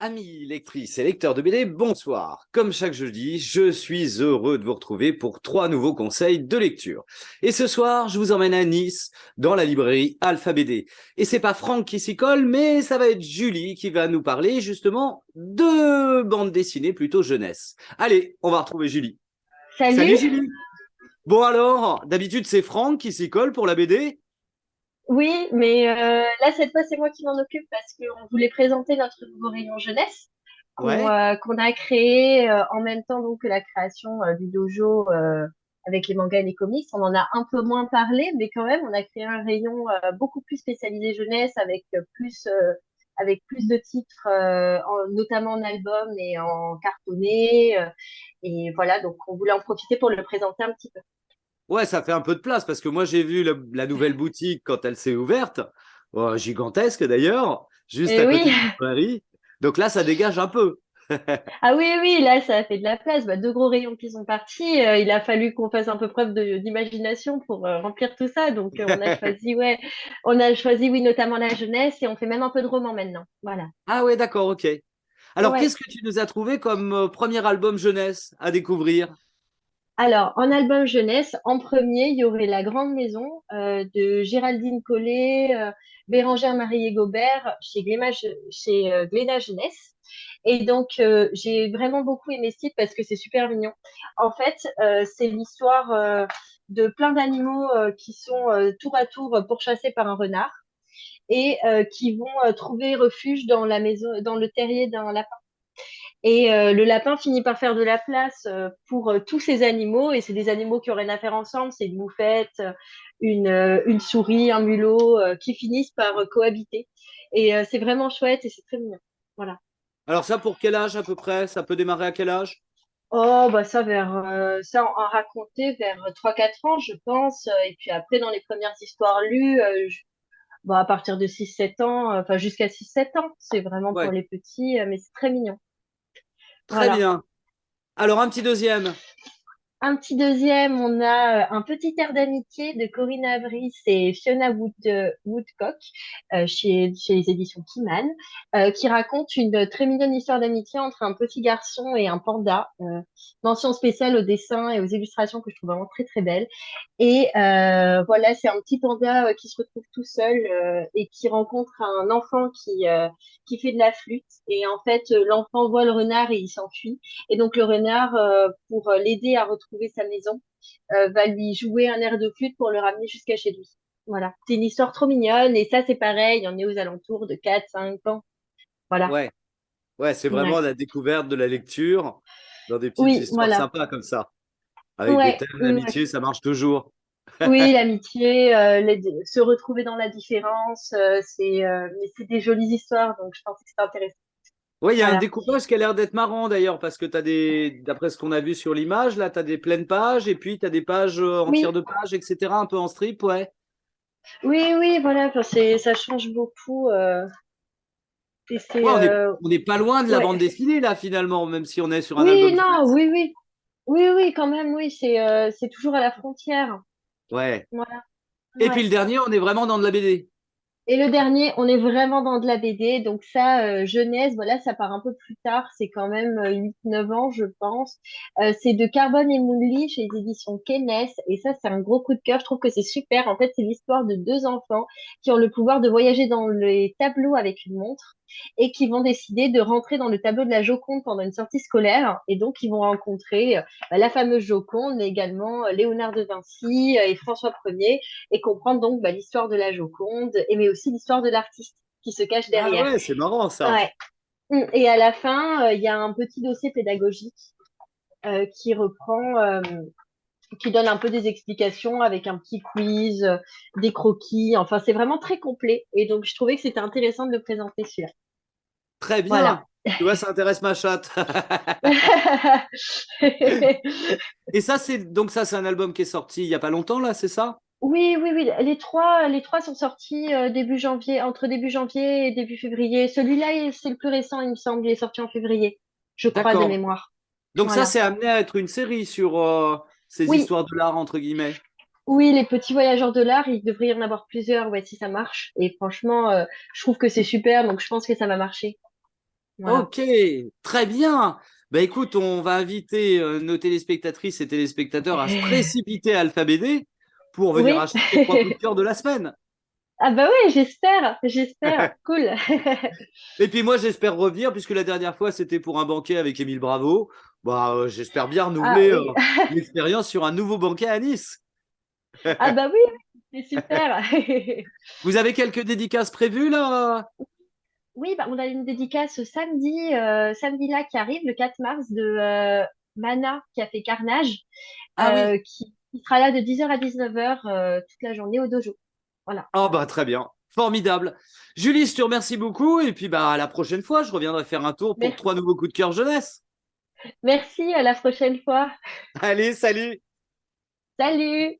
Amis lectrices et lecteurs de BD, bonsoir. Comme chaque jeudi, je suis heureux de vous retrouver pour 3 nouveaux conseils de lecture. Et ce soir, je vous emmène à Nice, dans la librairie Alpha BD. Et c'est pas Franck qui s'y colle, mais ça va être Julie qui va nous parler justement de bande dessinée plutôt jeunesse. Allez, on va retrouver Julie. Salut. Salut Julie. Bon alors, d'habitude c'est Franck qui s'y colle pour la BD? Oui, mais là, cette fois, c'est moi qui m'en occupe parce qu'on voulait présenter notre nouveau rayon jeunesse Ouais. qu'on a créé en même temps donc, que la création du dojo avec les mangas et les comics. On en a un peu moins parlé, mais quand même, on a créé un rayon beaucoup plus spécialisé jeunesse avec plus de titres, notamment en album et en cartonné. Et voilà, donc on voulait en profiter pour le présenter un petit peu. Ouais, ça fait un peu de place parce que moi j'ai vu la nouvelle boutique quand elle s'est ouverte, gigantesque d'ailleurs, juste Et à oui. côté de la librairie. Donc là, ça dégage un peu. Ah oui, oui, là, ça a fait de la place. Bah, deux gros rayons qui sont partis. Il a fallu qu'on fasse un peu preuve d'imagination pour remplir tout ça. Donc, on a choisi, oui, notamment la jeunesse et on fait même un peu de roman maintenant. Voilà. Ah ouais, d'accord, ok. Alors, Ouais. qu'est-ce que tu nous as trouvé comme premier album jeunesse à découvrir? Alors, en album jeunesse, en premier, il y aurait La Grande Maison de Géraldine Collet, Bérangère Marie Gobert chez Glénat Jeunesse. Et donc, j'ai vraiment beaucoup aimé ce titre parce que c'est super mignon. En fait, c'est l'histoire de plein d'animaux qui sont tour à tour pourchassés par un renard et qui vont trouver refuge dans la maison, dans le terrier d'un lapin. Et le lapin finit par faire de la place pour tous ces animaux, et c'est des animaux qui ont rien à faire ensemble, c'est une moufette, une souris, un mulot, qui finissent par cohabiter. Et c'est vraiment chouette et c'est très mignon. Voilà. Alors ça, pour quel âge à peu près? Ça peut démarrer à quel âge? Oh, bah ça, ça en raconter vers 3 4 ans, je pense. Et puis après, dans les premières histoires lues, à partir de 6 7 ans, enfin jusqu'à 6 7 ans, c'est vraiment pour Ouais, les petits, mais c'est très mignon. très Voilà. bien. Alors, un petit deuxième. Un petit deuxième, on a Un petit air d'amitié de Corinne Avris et Woodcock chez les éditions Kiman, qui raconte une très mignonne histoire d'amitié entre un petit garçon et un panda. Mention spéciale au dessin et aux illustrations que je trouve vraiment très très belles. Et voilà, c'est un petit panda qui se retrouve tout seul et qui rencontre un enfant qui fait de la flûte. Et en fait, l'enfant voit le renard et il s'enfuit. Et donc le renard, pour l'aider à retrouver sa maison, va lui jouer un air de flûte pour le ramener jusqu'à chez lui. Voilà, c'est une histoire trop mignonne et ça c'est pareil, on est aux alentours de 4 5 ans. Voilà. Ouais, ouais, c'est vraiment Ouais. la découverte de la lecture dans des petites Oui, histoires voilà. sympas comme ça. Avec des Ouais, thèmes ouais. d'amitié, ça marche toujours. Oui, l'amitié, se retrouver dans la différence, mais c'est des jolies histoires, donc je pense que c'est intéressant. Oui, il y a un Voilà. découpage qui a l'air d'être marrant d'ailleurs, parce que tu as d'après ce qu'on a vu sur l'image, là, tu as des pleines pages et puis tu as des pages entières Oui, de pages, etc., un peu en strip, ouais. oui, oui, voilà, enfin, ça change beaucoup. Et Ouais, c'est, on n'est pas loin de la ouais. bande dessinée, là, finalement, même si on est sur un Oui, album non, jeunesse. oui, oui. Oui, oui, quand même, oui, c'est toujours à la frontière. Ouais. Voilà. Et puis Ouais. le dernier, on est vraiment dans de la BD. Et le dernier, on est vraiment dans de la BD. Donc ça, jeunesse, voilà, ça part un peu plus tard. C'est quand même 8 9 ans, je pense. C'est de Carbone et Moonly chez les éditions Kenes. Et ça, c'est un gros coup de cœur. Je trouve que c'est super. En fait, c'est l'histoire de deux enfants qui ont le pouvoir de voyager dans les tableaux avec une montre et qui vont décider de rentrer dans le tableau de la Joconde pendant une sortie scolaire. Et donc, ils vont rencontrer la fameuse Joconde, mais également Léonard de Vinci et François Ier et comprendre donc l'histoire de la Joconde, et mais aussi l'histoire de l'artiste qui se cache Ah derrière. ouais, c'est marrant ça. Ouais. Et à la fin, il y a un petit dossier pédagogique qui reprend, qui donne un peu des explications avec un petit quiz, des croquis. Enfin, c'est vraiment très complet. Et donc, je trouvais que c'était intéressant de le présenter celui-là. Très Voilà. bien. Tu vois, ça intéresse ma chatte. Et ça, c'est un album qui est sorti il y a pas longtemps, là, c'est ça? Oui, oui, oui. Les trois sont sortis début janvier, entre début janvier et début février. Celui-là, c'est le plus récent, il me semble. Il est sorti en février, je crois, de D'accord. mémoire. Donc ça, Voilà. c'est amené à être une série sur ces Oui, histoires de l'art, entre guillemets. oui, les petits voyageurs de l'art, il devrait y en avoir plusieurs, ouais, si ça marche. Et franchement, je trouve que c'est super, donc je pense que ça va marcher. Voilà. Ok, très bien. Bah écoute, on va inviter nos téléspectatrices et téléspectateurs à se précipiter à Alphabet pour venir Oui. acheter les 3 coups de cœur de la semaine. Ah bah oui, j'espère. Cool. Et puis moi, j'espère revenir, puisque la dernière fois, c'était pour un banquet avec Émile Bravo. Bah, j'espère bien Ah renouveler oui. l'expérience sur un nouveau banquet à Nice. Ah bah oui, c'est super. Vous avez quelques dédicaces prévues là? Oui, bah, on a une dédicace samedi, samedi là qui arrive, le 4 mars, de Mana qui a fait Carnage, Ah oui. qui sera là de 10h à 19h toute la journée au dojo. Voilà. Oh bah très bien, formidable. Julie, je te remercie beaucoup, et puis bah à la prochaine fois, je reviendrai faire un tour pour Mer- 3 nouveaux coups de cœur jeunesse. Merci, à la prochaine fois. Allez, salut! Salut!